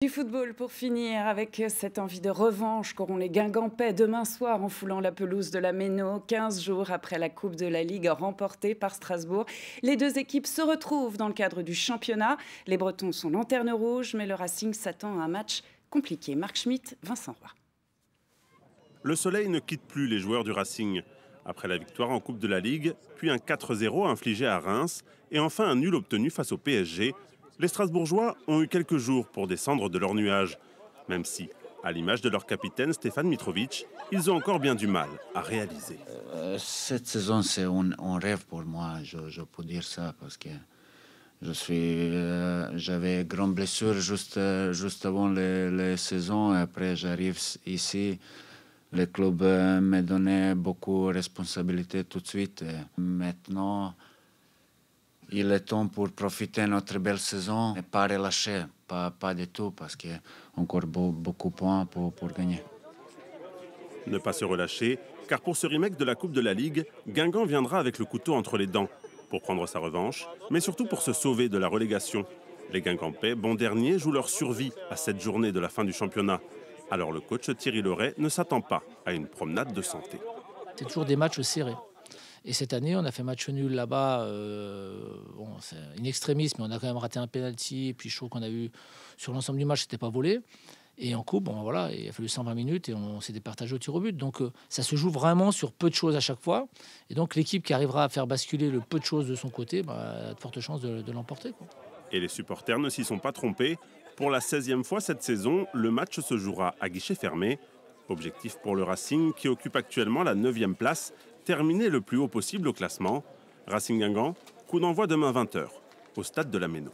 Du football pour finir avec cette envie de revanche qu'auront les Guingampais demain soir en foulant la pelouse de la Méno, 15 jours après la Coupe de la Ligue remportée par Strasbourg. Les deux équipes se retrouvent dans le cadre du championnat. Les Bretons sont lanterne rouge, mais le Racing s'attend à un match compliqué. Marc Schmitt, Vincent Roy. Le soleil ne quitte plus les joueurs du Racing. Après la victoire en Coupe de la Ligue, puis un 4-0 infligé à Reims et enfin un nul obtenu face au PSG, les Strasbourgeois ont eu quelques jours pour descendre de leur nuage. Même si, à l'image de leur capitaine Stefan Mitrovic, ils ont encore bien du mal à réaliser. Cette saison, c'est un rêve pour moi, je peux dire ça, parce que j'avais grande blessure juste avant les saisons. Après, j'arrive ici. Le club me donnait beaucoup de responsabilités tout de suite. Et maintenant, il est temps pour profiter de notre belle saison et pas relâcher, pas du tout, parce qu'il y a encore beaucoup de points pour gagner. Ne pas se relâcher, car pour ce remake de la Coupe de la Ligue, Guingamp viendra avec le couteau entre les dents pour prendre sa revanche, mais surtout pour se sauver de la relégation. Les Guingampais, bons derniers, jouent leur survie à cette journée de la fin du championnat. Alors le coach Thierry Loret ne s'attend pas à une promenade de santé. C'est toujours des matchs serrés. Et cette année, on a fait match nul là-bas, c'est in extremis, mais on a quand même raté un penalty. Et puis je trouve qu'on a eu, sur l'ensemble du match, c'était pas volé. Et en coupe, voilà, il a fallu 120 minutes et on s'est départagé au tir au but. Donc ça se joue vraiment sur peu de choses à chaque fois. Et donc l'équipe qui arrivera à faire basculer le peu de choses de son côté, a de fortes chances de l'emporter, quoi. Et les supporters ne s'y sont pas trompés. Pour la 16e fois cette saison, le match se jouera à guichet fermé. Objectif pour le Racing, qui occupe actuellement la 9e place, terminer le plus haut possible au classement. Racing Guingamp, coup d'envoi demain 20h, au stade de la Méno.